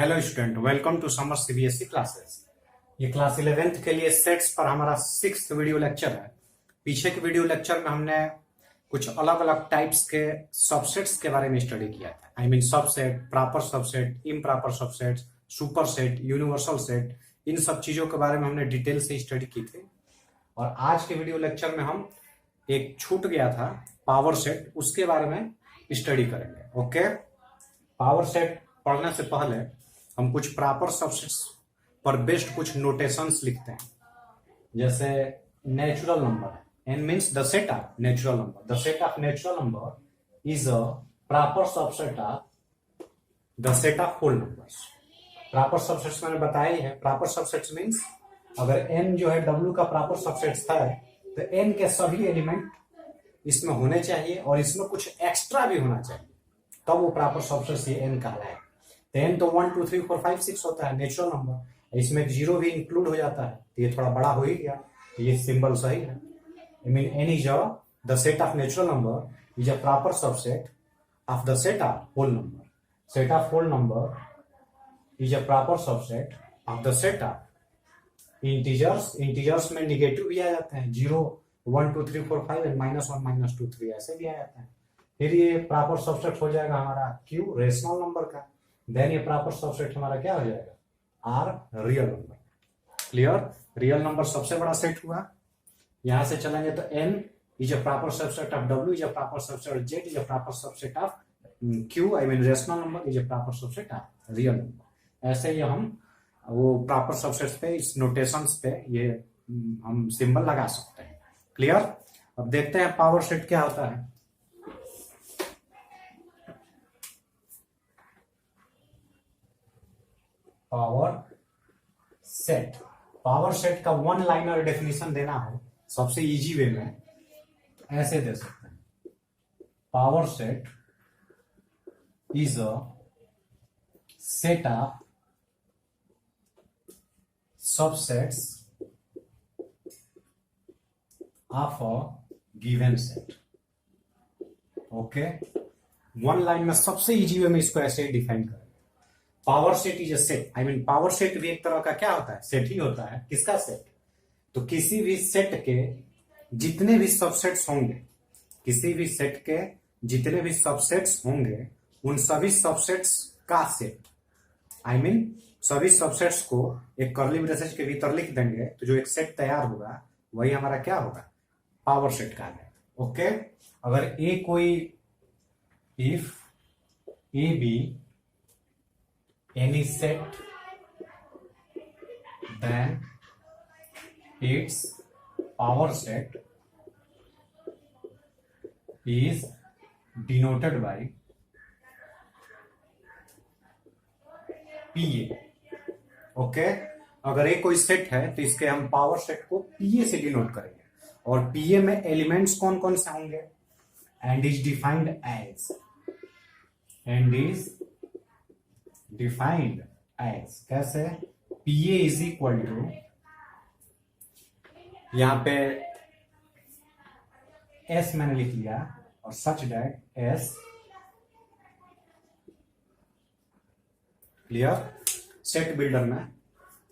Hello student, welcome to summer CBSE classes. ये class 11th के लिए सेट्स पर हमारा 6th वीडियो लेक्चर है। पीछे के वीडियो लेक्चर में हमने कुछ अलग अलग टाइप्स के सबसेट्स के बारे में स्टडी किया था। I mean subset, proper subset, improper subset, superset, universal set, इन सब चीजों के बारे में हमने डिटेल से स्टडी की थी। और आज के वीडियो लेक्चर में हम एक छूट गया था पावर सेट, उसके बारे में स्टडी करेंगे। ओके, पावर सेट पढ़ने से पहले हम कुछ प्रॉपर सबसेट्स पर बेस्ड कुछ नोटेशंस लिखते हैं। जैसे natural number, N means the set of natural number. The set of natural number is a proper subset of the set of whole numbers. Proper subsets मैंने बताया ही है। प्रॉपर सबसेट्स मीन्स अगर n जो है w का proper subsets था तो n के सभी एलिमेंट इसमें होने चाहिए और इसमें कुछ एक्स्ट्रा भी होना चाहिए, तब वो प्रॉपर सबसेट्स ये n कहलाए। n तो 1 2 3 4 5 6 होता है नेचुरल नंबर, इसमें जीरो भी इंक्लूड हो जाता है तो ये थोड़ा बड़ा हो ही गया, तो ये सिंबल सही है। I mean n is the set of natural number is a proper subset of the set of whole number. Set of whole number is a proper subset of the set of integers. Integers में negative भी आ जाते हैं, 0 1 2 3 4 5 and -1 -2 3 ऐसे भी आ जाते हैं। फिर ये प्रॉपर सबसेट हो जाएगा हमारा q रेशनल नंबर का। देन ये प्रॉपर सबसेट हमारा क्या हो जाएगा, r real number. Clear? Real number सबसे बड़ा सेट हुआ। यहां से चलेंगे तो n is a proper subset of w is a proper subset of z is a proper subset of q I mean rational number is a proper subset of real number. ऐसे ही हम वो proper subsets पे, इस notations पे ये हम symbol लगा सकते हैं। क्लियर? अब देखते हैं पावर सेट क्या होता है। पावर सेट, पावर सेट का वन लाइनर डेफिनेशन देना हो सबसे इजी वे में तो ऐसे दे सकते हैं। Power set is a set of subsets of a given set. Okay, one line में सबसे इजी वे में इसको ऐसे ही डिफाइन करें। Power set is a set, I mean power set भी एक तरह का क्या होता है, सेट ही होता है। किसका सेट? तो किसी भी सेट के जितने भी सबसेट्स होंगे, किसी भी सेट के जितने भी सबसेट्स होंगे उन सभी सबसेट्स का सेट। आई मीन सभी सबसेट्स को एक कर्ली ब्रेसेस के भीतर लिख देंगे तो जो एक सेट तैयार होगा वही हमारा क्या होगा, पावर सेट का है। ओके, अगर ए कोई, if A B any set then its power set is denoted by PA। Okay, अगर ये कोई सेट है तो इसके हम पावर सेट को PA से डिनोट करेंगे। और PA में एलिमेंट्स कौन कौन से होंगे, and is defined as, and is defined as कैसे, PA इज इक्वल टू, यहां पे S मैंने लिख लिया और such that S। Clear? Set builder में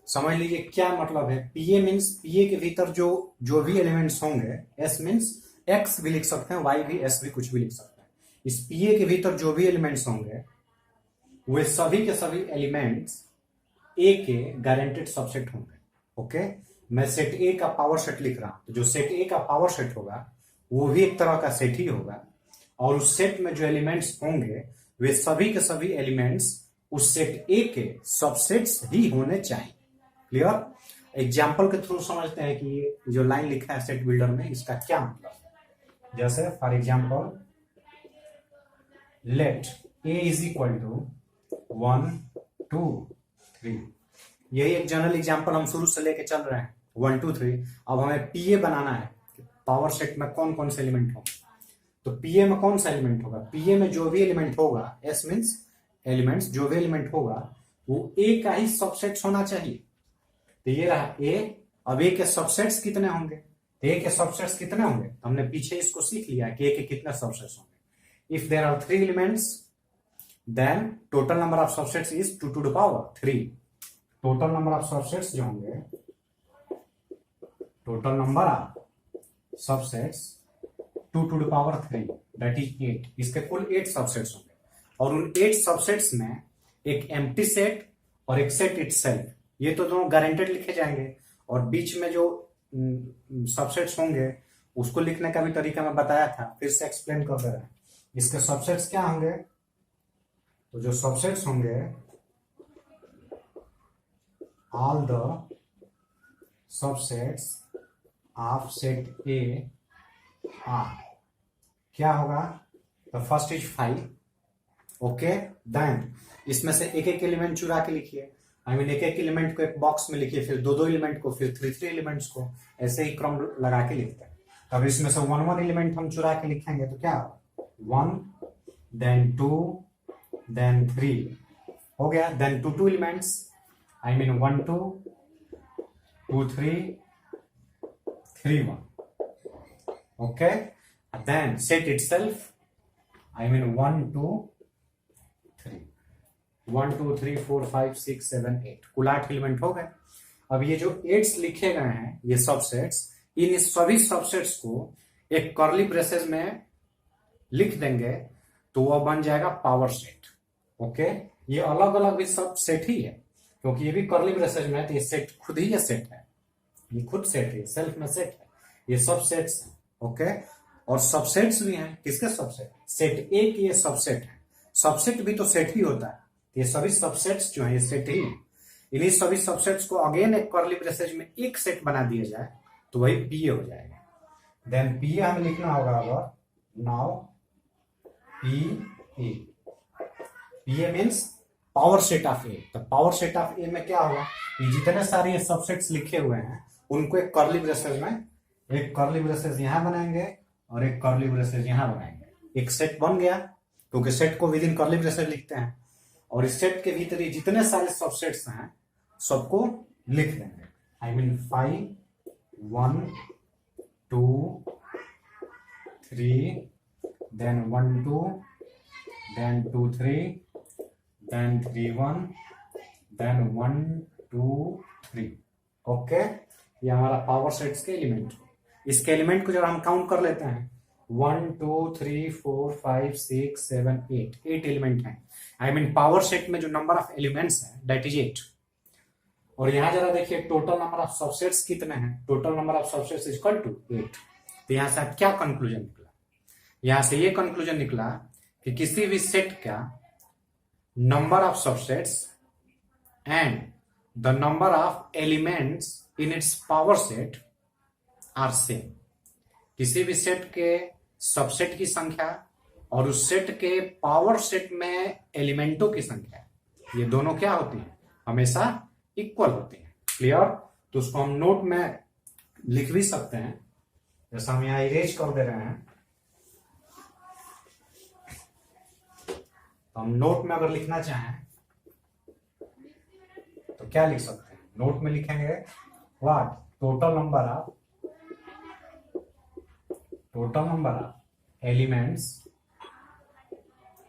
समझ लीजिए क्या मतलब है। PA मीन्स PA के भीतर जो भी एलिमेंट्स होंगे, S मीन्स X भी लिख सकते हैं, Y भी, S भी, कुछ भी लिख सकते हैं। इस PA के भीतर जो भी एलिमेंट्स होंगे वे सभी के सभी एलिमेंट्स ए के गारंटेड सबसेट होंगे। ओके, मैं सेट ए का पावर सेट लिख रहा हूं तो जो सेट ए का पावर सेट होगा वो भी एक तरह का सेट ही होगा, और उस सेट में जो एलिमेंट्स होंगे वे सभी के सभी एलिमेंट्स उस सेट ए के सबसेट्स ही होने चाहिए। क्लियर? एग्जाम्पल के थ्रू समझते हैं कि ये जो लाइन लिखा है सेट बिल्डर में इसका क्या मतलब है। जैसे for example, let A is equal to 1 2 3। यही एक जनरल एग्जांपल हम शुरू से लेके चल रहे हैं, 1 2 3। अब हमें पीए बनाना है, पावर सेट में कौन कौन से एलिमेंट होंगे। तो पीए में कौन सा एलिमेंट होगा, पीए में जो भी एलिमेंट होगा, एस मीन्स एलिमेंट्स, जो भी एलिमेंट होगा वो ए का ही सबसेट्स होना चाहिए। तो ये रहा ए। अब ए के सबसेट्स कितने होंगे, तो ए के सबसेट्स कितने होंगे, हमने पीछे इसको सीख लिया कि ए के कितने सबसेट्स होंगे। If there are 3 elements then total number of subsets is 2 to the power 3। Total number of subsets जो होंगे, total number of subsets 2 to the power 3 that is 8। इसके कुल 8 सबसेट्स होंगे और उन 8 सबसेट्स में एक एम्प्टी सेट और एक सेट इटसेल्फ, ये तो दोनों गारंटेड लिखे जाएंगे। और बीच में जो सबसेट्स होंगे उसको लिखने का भी तरीका मैं बताया था, फिर से एक्सप्लेन कर दे रहे हैं। इसके सबसेट्स क्या होंगे, तो जो सबसेट्स होंगे, all the subsets of set A are, क्या होगा, the first is 5। Okay, then इसमें से एक एक एलिमेंट चुरा के लिखिए, आई मीन एक एक एलिमेंट को एक बॉक्स में लिखिए, फिर दो दो एलिमेंट को, फिर थ्री थ्री एलिमेंट्स को, ऐसे ही क्रम लगा के लिखते हैं। अब इसमें से वन वन एलिमेंट हम चुरा के लिखेंगे तो क्या होगा, 1 देन 2 देन 3 हो गया, then 2 2 elements, I mean 1 2 2 3 3 1। Okay, then set itself, I mean 1 2 3 1 2 3 4 5 6 7 8, कुल 8 एलिमेंट हो गए। अब ये जो 8 लिखे गए हैं ये सबसेट्स, इन सभी सबसेट्स को एक कर्ली ब्रेसेस में लिख देंगे तो वह बन जाएगा पावर सेट। ओके, ये अलग अलग भी सब सेट ही है क्योंकि ये भी कर्ली ब्रेसेस में है, तो ये सेट खुद ही ये सेट है, ये खुद सेट है, सेल्फ में सेट है, ये सब सेट्स हैं। ओके, और सबसेट्स भी हैं, किसके सबसेट, सेट ए की ये सबसेट है। सबसेट भी तो सेट ही होता है, ये सभी सबसेट्स जो है ये सेट ही है। इन्हीं सभी सबसेट्स को अगेन एक कर्ली ब्रेसेस में एक सेट बना दिया जाए तो वही पीए हो जाएगा। देन पीए हमें लिखना होगा, अगर now PA means power set of A. तो पावर सेट ऑफ ए में क्या होगा, ये जितने सारे ये सबसेट्स लिखे हुए हैं उनको एक कर्ली ब्रेसेस में, एक कर्ली ब्रेसेस यहां बनाएंगे और एक कर्ली ब्रेसेस यहां बनाएंगे, एक सेट बन गया क्योंकि सेट को विद इन कर्ली ब्रेसेस लिखते हैं। और इस सेट के भीतर जितने सारे सबसेट्स हैं सबको लिख देंगे, I mean 5 1 2 3 then 1 2 then 2 3 then 3 1 then 1 2 3। Okay, ये हमारा पावर सेट्स के एलिमेंट। इसके एलिमेंट को जब हम काउंट कर लेते हैं 1 2 3 4 5 6 7 8 एलिमेंट हैं, आई मीन पावर सेट में जो नंबर ऑफ एलिमेंट्स है दैट इज 8। और यहां जरा देखिए टोटल नंबर ऑफ सबसेट्स कितने हैं, total number of subsets is equal to 8। तो यहां से क्या कंक्लूजन निकला, यहां से ये कंक्लूजन निकला कि किसी भी सेट का number of subsets and the number of elements in its power set are same. किसी भी सेट के सबसेट की संख्या और उस सेट के पावर सेट में एलिमेंटों की संख्या, ये दोनों क्या होती है, हमेशा इक्वल होती है। क्लियर, तो उसको हम नोट में लिख भी सकते हैं, जैसा हम यहां इरेज कर दे रहे हैं। तो हम नोट में अगर लिखना चाहें तो क्या लिख सकते हैं, नोट में लिखेंगे what, total number of elements,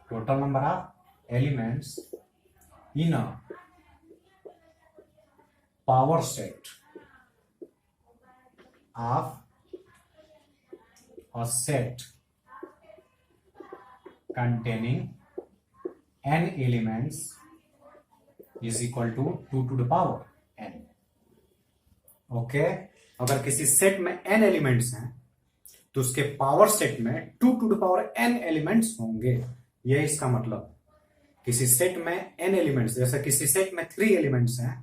total number of elements in a power set of a set containing n elements is equal to 2 to the power n। Okay, अगर किसी सेट में n एलिमेंट्स हैं तो उसके power set में 2 to the power n elements होंगे। ये इसका मतलब, किसी सेट में n एलिमेंट्स, जैसे किसी सेट में 3 एलिमेंट्स हैं,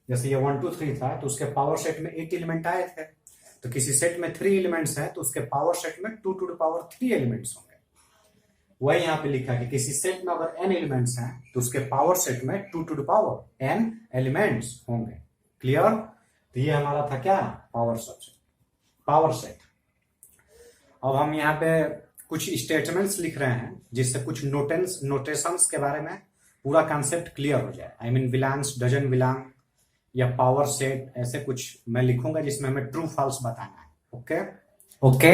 जैसे ये 1 2 3 था तो उसके पावर सेट में 8 एलिमेंट आए थे, तो किसी सेट में 3 एलिमेंट्स हैं तो उसके पावर सेट में 2 to the power 3 एलिमेंट्स होंगे। वही यहां पे लिखा कि किसी सेट में अगर n एलिमेंट्स हैं तो उसके पावर सेट में 2 to the power n elements होंगे। क्लियर, तो ये हमारा था क्या, पावर सेट। अब हम यहाँ पे कुछ स्टेटमेंट्स लिख रहे हैं जिससे कुछ नोटेशंस के बारे में पूरा कॉन्सेप्ट क्लियर हो जाए, I mean belongs, doesn't belong या पावर सेट, ऐसे कुछ मैं लिखूंगा जिसमें हमें ट्रू फॉल्स बताना है। ओके,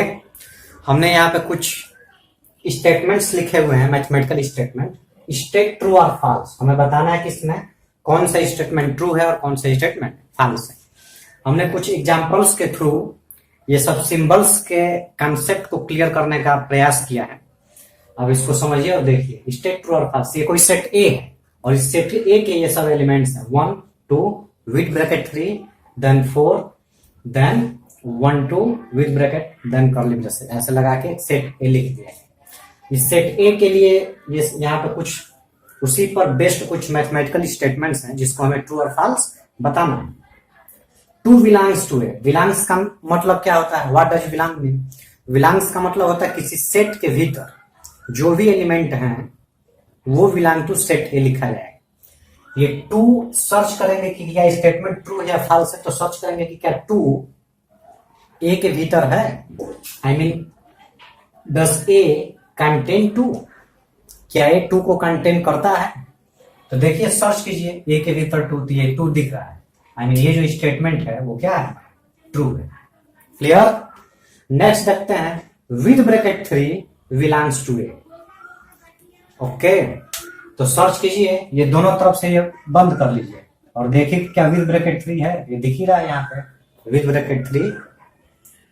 हमने यहाँ पे कुछ स्टेटमेंट्स लिखे हुए हैं, मैथमेटिकल स्टेटमेंट, स्टेट ट्रू और फॉल्स, हमें बताना है कि इसमें कौन सा स्टेटमेंट ट्रू है और कौन सा स्टेटमेंट फॉल्स है। हमने कुछ एग्जांपल्स के थ्रू ये सब सिंबल्स के कंसेप्ट को क्लियर करने का प्रयास किया है। अब इसको समझिए और देखिए, स्टेट ट्रू और फॉल्स, ये कोई सेट ए है और इस सेट ए के ये सब एलिमेंट्स हैं 1 2 with bracket 3 then 4 then 1 2 with bracket then curly braces, ऐसे लगा के सेट ए लिख दिया है। इस सेट ए के लिए ये यहाँ पे कुछ उसी पर बेस्ड कुछ मैथमेटिकल स्टेटमेंट्स हैं जिसको हमें ट्रू और फॉल्स बताना है। Two belongs to A, belongs का मतलब क्या होता है, what does belong mean? Belongs का मतलब होता है किसी सेट के भीतर जो भी एलिमेंट हैं वो बिलोंग टू सेट ए लिखा जाएगा। ये टू सर्च करेंगे कि क्या स्टेटमेंट ट्रू या फॉल्स है, तो सर्च करेंगे कि क्या टू ए के भीतर है, I mean does a contain two, क्या ए टू को कंटेन करता है? तो देखिए सर्च कीजिए, ए के भीतर टू, तो ये टू दिख रहा है, आई मीन ये जो स्टेटमेंट है वो क्या है, ट्रू है। क्लियर? नेक्स्ट देखते हैं, with bracket 3 belongs to A. Okay, तो सर्च कीजिए, ये दोनों तरफ से ये बंद कर लीजिए और देखिए क्या विद ब्रैकेट 3 है, ये दिख ही रहा है यहाँ पे, with bracket 3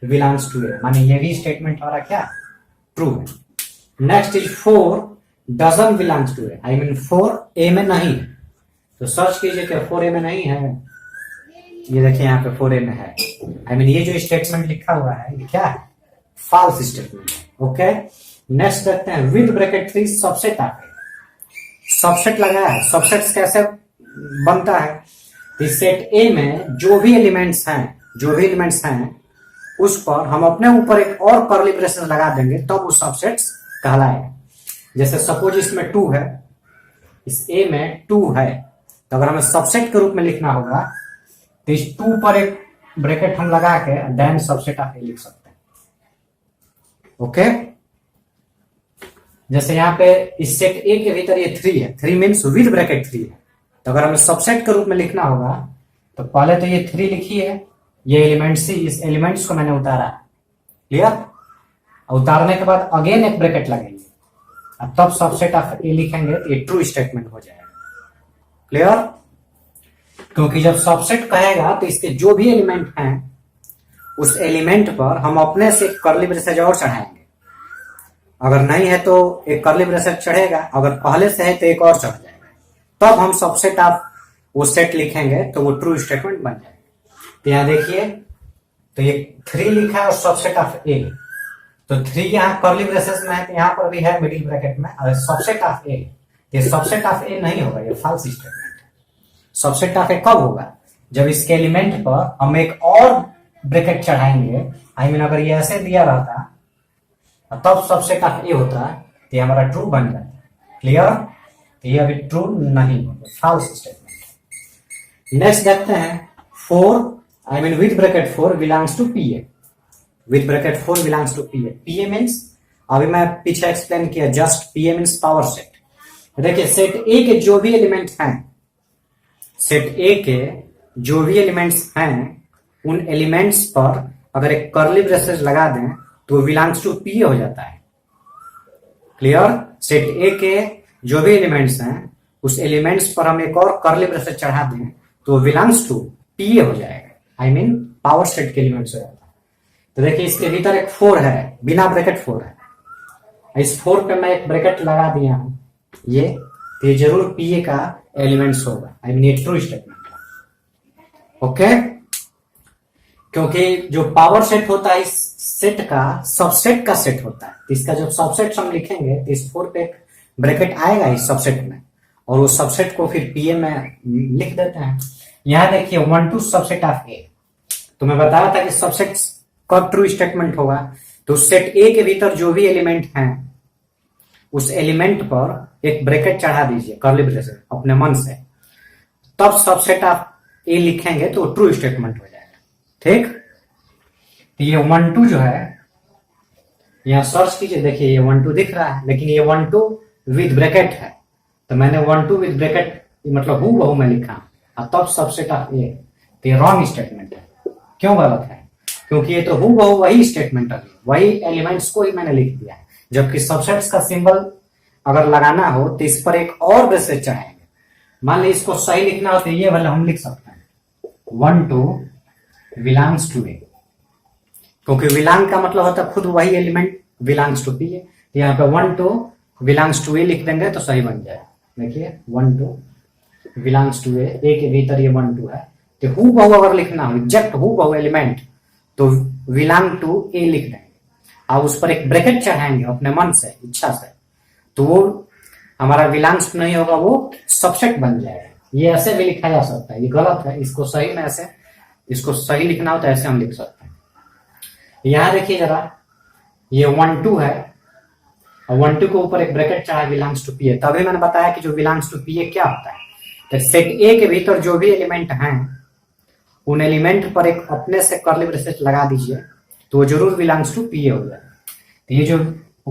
belongs to A, माने ये भी स्टेटमेंट हमारा क्या, ट्रू है। Next is 4 doesn't belongs to A, I mean 4 A में नहीं है, तो सर्च कीजिए क्या 4 ए में नहीं है, ये देखिए यहाँ पे 4 ए में है, आई मीन ये जो स्टेटमेंट लिखा हुआ है ये क्या है, फॉल्स स्टेटमेंट है। ओके, नेक्स्ट देखते हैं, with bracket 3 subset of A, subset लगा है, सबसेट्स कैसे बनता है, इस सेट ए में जो भी एलिमेंट्स हैं उस पर हम अपने ऊपर एक और कर्ली ब्रेसेस लगा देंगे तब वो सबसेट्स कहलाएगा। जैसे सपोज इसमें 2 है, इस ए में 2 है, तो अगर हमें सबसेट के रूप में लिखना होगा तो इस 2 पर एक ब्रैकेट हम लगा के देन सबसेट ऑफ ए लिख सकते हैं। ओके, जैसे यहाँ पे इस सेट ए के भीतर ये 3 है, 3 मीन्स विद ब्रैकेट 3 है, तो अगर हमें सबसेट के रूप में लिखना होगा तो पहले तो ये 3 लिखिए, ये एलिमेंट्स ही, इस एलिमेंट्स को मैंने उतारा, क्लियर? उतारने के बाद अगेन एक ब्रैकेट लगेंगे, अब तब सबसेट ऑफ ए लिखेंगे तो ये ट्रू स्टेटमेंट हो जाएगा। क्लियर? क्योंकि जब सबसेट कहेगा तो इसके जो भी एलिमेंट हैं उस एलिमेंट पर हम अपने से कर्ली ब्रेसेस और चढ़ाएंगे, अगर नहीं है तो एक कर्ली ब्रेसेस चढ़ेगा, अगर पहले से है तो एक और चढ़ जाएगा, तब हम सबसेट ऑफ वो सेट लिखेंगे तो वो ट्रू स्टेटमेंट बन जाएगा। तो यहाँ देखिए, तो ये 3 लिखा है और सबसेट ऑफ ए, तो 3 यहाँ कर्ली ब्रेसेस में है तो यहाँ पर भी है मिडिल ब्रैकेट में, और सबसेट ऑफ ए, ये सबसेट ऑफ ए नहीं होगा, ये फॉल्स स्टेटमेंट है। सबसेट ऑफ ए कब होगा, जब इसके एलिमेंट पर हम एक और ब्रैकेट चढ़ाएंगे, आई मीन अगर ये ऐसे दिया रहता तब सबसेट ऑफ ए होता तो ये हमारा ट्रू बन जाता। क्लियर? तो ये अभी ट्रू नहीं होगा, फॉल्स स्टेटमेंट। नेक्स्ट देखते हैं 4, I mean with bracket 4 belongs to P A, with bracket 4 belongs to P A. P A means अभी मैं पीछे एक्सप्लेन किया, just P A means power set. देखिए सेट ए के जो भी एलिमेंट हैं, सेट ए के जो भी एलिमेंट्स हैं उन एलिमेंट्स पर अगर एक कर्ली ब्रेसेस लगा दें तो बिलोंग्स टू पी ए हो जाता है। क्लियर? सेट ए के जो भी एलिमेंट्स हैं उस एलिमेंट्स पर हम एक और कर्ली ब्रेसेस चढ़ा दें तो बिलोंग्स टू पी ए हो जाएगा, आई मीन पावर सेट के एलिमेंट्स हो जाता है। तो देखिए इसके भीतर एक 4 है, बिना ब्रैकेट 4 है, इस 4 पे मैं एक ब्रैकेट लगा दिया हूं, ये तो ये जरूर पी ए का एलिमेंट्स होगा, आई मीन ये ट्रू स्टेटमेंट है। ओके, क्योंकि जो पावर सेट होता है इस सेट का सबसेट का सेट होता है, तो इसका जब सबसेट हम लिखेंगे तो इस 4 पे एक ब्रैकेट आएगा इस सबसेट में, और उस सबसेट को फिर पी ए में लिख देते हैं। यहां देखिए 1 2 सबसेट ऑफ ए, तो मैं बताया था कि सबसेट कब ट्रू स्टेटमेंट होगा, तो सेट ए के भीतर जो भी एलिमेंट हैं उस एलिमेंट पर एक ब्रैकेट चढ़ा दीजिए कर्ली ब्रेसेस अपने मन से, तब सबसेट ऑफ ए लिखेंगे तो ट्रू स्टेटमेंट हो जाएगा। ठीक? तो ये 1 2 जो है यहां सर्च कीजिए, देखिए ये 1 2 दिख रहा है, लेकिन ये 1 2 विद ब्रैकेट है, तो मैंने 1 2 विद ब्रैकेट मतलब हूँ बहु में लिखा और तब सबसेट ऑफ ए, तो ये रॉन्ग स्टेटमेंट है। क्यों गलत है? क्योंकि ये तो हूँ बहु वही स्टेटमेंट है, वही एलिमेंट्स को ही मैंने लिख दिया है, जबकि सबसेट्स का सिंबल अगर लगाना हो तो इस पर एक और ब्रेसेस चढ़ाएंगे। मान ली इसको सही लिखना हो तो ये वाला हम लिख सकते हैं 1 2 बिलोंग्स टू ए, क्योंकि बिलोंग का मतलब होता है खुद वही एलिमेंट बिलोंग्स टू पी है। तो यहाँ पे 1 2 बिलोंग्स टू ए लिख देंगे तो सही बन जाएगा। देखिए 1 2 बिलोंग्स टू ए, ए के भीतर ये 1 2 है। तो हु बहु अगर लिखना हो, एग्जैक्ट हु बहु एलिमेंट, तो बिलोंग टू ए लिख देंगे और उस पर एक ब्रैकेट चढ़ाएंगे अपने मन से, इच्छा से, तो वो हमारा बिलोंग्स टू नहीं होगा, वो सबसेट बन जाएगा। ये ऐसे भी लिखा जा सकता है, ये गलत है, इसको सही में ऐसे, इसको सही लिखना हो तो ऐसे हम लिख सकते हैं। यहां देखिए जरा, ये 1 2 है और 1 2 के ऊपर एक ब्रैकेट चढ़ा बिलोंग्स टू पी है। तभी मैंने बताया कि जो बिलोंग्स टू पी है क्या होता है। तो सेट ए के भीतर जो भी एलिमेंट हैं उन एलिमेंट पर एक अपने से कर्ली ब्रेसेस लगा दीजिए तो वो जरूर बिलोंग्स टू पी हो जाए। तो ये जो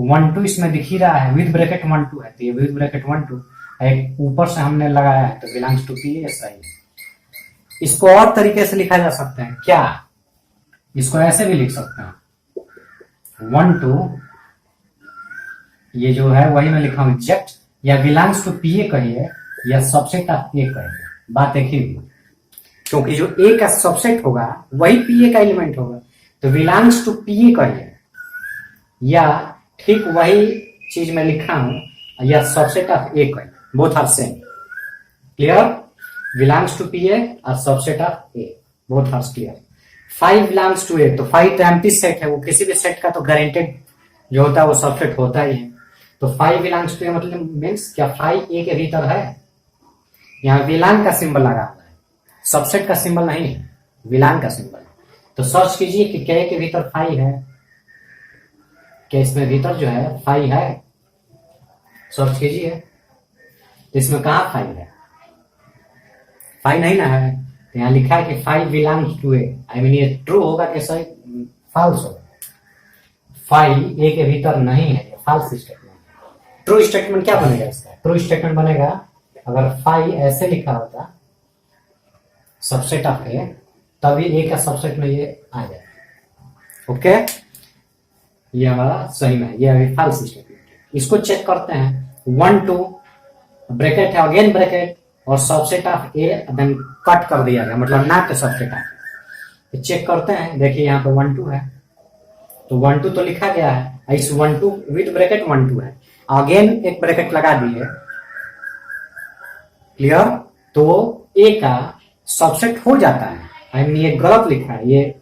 1 2 इसमें दिख ही रहा है विद ब्रैकेट 1 2 है, तो ये विद ब्रैकेट 1 2 एक ऊपर से हमने लगाया है तो बिलोंग्स टू पी है, सही। इसको और तरीके से लिखा जा सकता है क्या, इसको ऐसे भी लिख सकते हैं 1 2, ये जो है वही मैं लिखा हूं एग्जैक्ट, या बिलोंग्स टू पी ए कहिए या सबसेट ऑफ ए कहिए, बात एक ही हुई। क्योंकि जो ए का सबसेट होगा वही पी ए का एलिमेंट होगा, तो बिलोंग्स टू पी ए कहिए या ठीक वही चीज मैं लिखा हूं या सबसेट ऑफ ए कहिए, both are same. Clear? Belongs to P A और subset of A, both are clear. 5 belongs to A, तो 5 तो एम्प्टी सेट है, वो किसी भी सेट का तो गारंटेड जो होता है वो सबसेट होता ही है। तो 5 बिलोंग्स टू ए मतलब मीन्स क्या 5 ए के भीतर है। यहाँ बिलोंग का सिंबल लगा हुआ है, सबसेट का सिंबल नहीं है, बिलोंग का सिंबल। तो सर्च कीजिए कि क्या ए के भीतर 5 है, क्या इसमें भीतर जो है 5 है, सर्च कीजिए। तो इसमें कहाँ 5 है, 5 नहीं ना है। तो यहाँ लिखा है कि 5 belongs to A, I mean ये ट्रू होगा कि सही, फॉल्स होगा। 5 ए के भीतर नहीं है, ये फॉल्स स्टेटमेंट। ट्रू स्टेटमेंट क्या बनेगा इसका? ट्रू स्टेटमेंट बनेगा अगर 5 ऐसे लिखा होता सबसेट ऑफ ए, तभी ए का सबसेट में ये आ जाए। ओके, ये हमारा सही में, ये अभी फॉल्स स्टेटमेंट। इसको चेक करते हैं 1 2 ब्रैकेट है, अगेन ब्रैकेट और subset of A then cut कर दिया गया, मतलब ना के सबसेट ऑफ। चेक करते हैं, देखिए यहाँ पे 1 2 है, तो 1 2 तो लिखा गया है, इस 1 2 विद ब्रैकेट 1 2 है, अगेन एक ब्रैकेट लगा दिए। क्लियर? तो ए का सबसेट हो जाता है। आई मीन ये गलत लिखा है, ये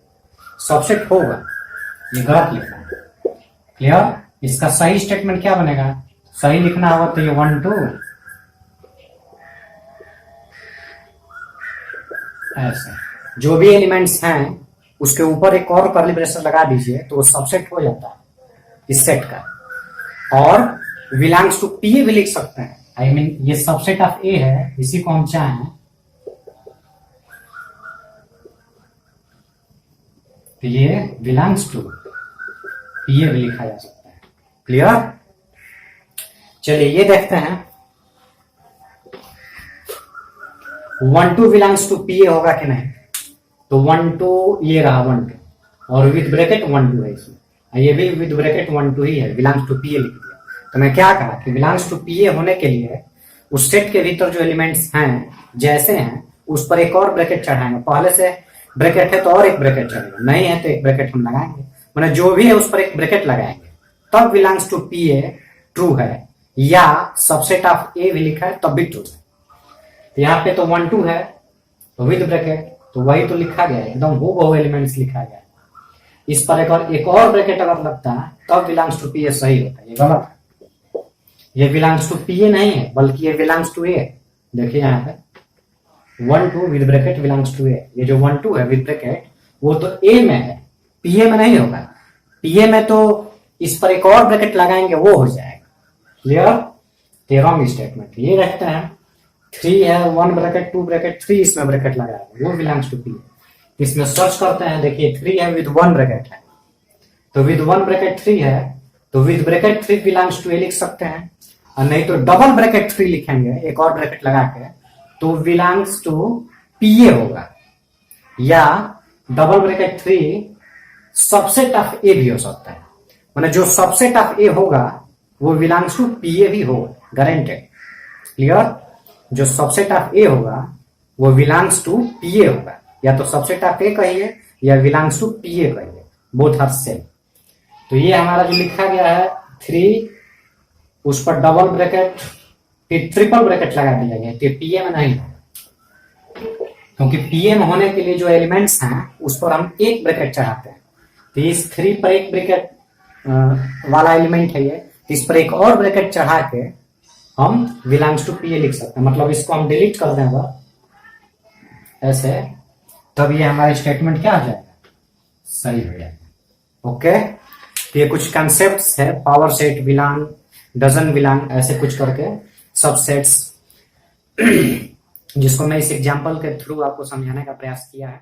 सबसेट होगा, ये गलत लिखा है। क्लियर? इसका सही स्टेटमेंट क्या बनेगा? सही लिखना होगा तो ये 1 2 ऐसे जो भी एलिमेंट्स हैं उसके ऊपर एक और कर्ली ब्रेसेस लगा दीजिए तो वो सबसेट हो जाता है इस सेट का। और बिलोंग्स टू पी ए भी लिख सकते हैं, आई मीन ये सबसेट ऑफ ए है, इसी को हम चाहें तो ये बिलोंग्स टू पी ए भी लिखा जा सकता है। क्लियर? चलिए ये देखते हैं 1 2 बिलोंग्स टू पी ए होगा कि नहीं। तो 1 2 ये रहा 1 2 और विद ब्रैकेट 1 2 है इसमें, ये भी विद ब्रैकेट 1 2 ही है, बिलोंग्स टू पी ए लिख दिया। तो मैं क्या कहा कि बिलोंग्स टू पी ए होने के लिए उस सेट के भीतर जो एलिमेंट्स हैं जैसे हैं उस पर एक और ब्रैकेट चढ़ाएंगे। पहले से ब्रैकेट है तो और एक ब्रैकेट चढ़ेगा, नहीं है तो एक ब्रैकेट हम लगाएंगे, मतलब जो भी है उस पर एक ब्रैकेट लगाएंगे, तब belongs to P A true है, या सबसेट ऑफ ए भी लिखा है तब भी ट्रू है। तो यहाँ पे तो 1 2 है तो विद ब्रैकेट, तो वही तो लिखा गया है, एकदम वो बहु एलिमेंट्स लिखा गया है। इस पर एक और ब्रैकेट अगर लगता है तब बिलोंग्स टू पी ए सही होता है, ये गलत है। ये बिलोंग्स टू पी ए नहीं है बल्कि ये बिलोंग्स टू ए। देखिए यहाँ पे 1 2 विद ब्रैकेट बिलोंग्स टू ए, ये जो 1 2 है विद ब्रैकेट वो तो ए में है, पी ए में नहीं होगा। पी ए में तो इस पर एक और ब्रैकेट लगाएंगे वो हो जाएगा। क्लियर? तो रॉन्ग स्टेटमेंट। ये रखते हैं 3 है 1 ब्रैकेट 2 ब्रैकेट 3 इसमें ब्रैकेट लगाएंगे, वो बिलोंग्स टू पी ए। इसमें सर्च करते हैं, देखिए 3 है विद 1 ब्रैकेट है, तो विद 1 ब्रैकेट 3 है तो विद ब्रैकेट 3 बिलोंग्स टू ए लिख सकते हैं, और नहीं तो डबल ब्रैकेट 3 लिखेंगे एक और ब्रैकेट लगा के तो बिलोंग्स टू पी ए होगा, या डबल ब्रैकेट 3 सबसेट ऑफ ए भी हो सकता है, मतलब जो सबसेट ऑफ ए होगा वो बिलोंग्स टू पीए भी होगा, गारंटेड। क्लियर? जो सबसेट ऑफ ए होगा वो बिलोंग्स टू पीए होगा, या तो सबसेट ऑफ ए कहिए या बिलोंग्स टू पीए कहिए, बोथ आर सेम। तो ये हमारा जो लिखा गया है 3, उस पर डबल ब्रैकेट फिर ट्रिपल ब्रैकेट लगा दिया गया है, पीए में नहीं है, क्योंकि पीए में होने के लिए जो एलिमेंट्स हैं उस पर हम एक ब्रैकेट चढ़ाते हैं। तो इस 3 पर एक ब्रैकेट वाला एलिमेंट है ये, तो इस पर एक और ब्रैकेट चढ़ा के हम बिलोंग्स टू पीए लिख सकते हैं। मतलब इसको हम डिलीट कर देंगे ऐसे, तब ये हमारा स्टेटमेंट क्या हो जाएगा, सही हो जाएगा। ओके, तो ये कुछ कंसेप्ट्स है, power set, belong, doesn't belong, ऐसे कुछ करके सबसेट्स, जिसको मैं इस एग्जांपल के थ्रू आपको समझाने का प्रयास किया है।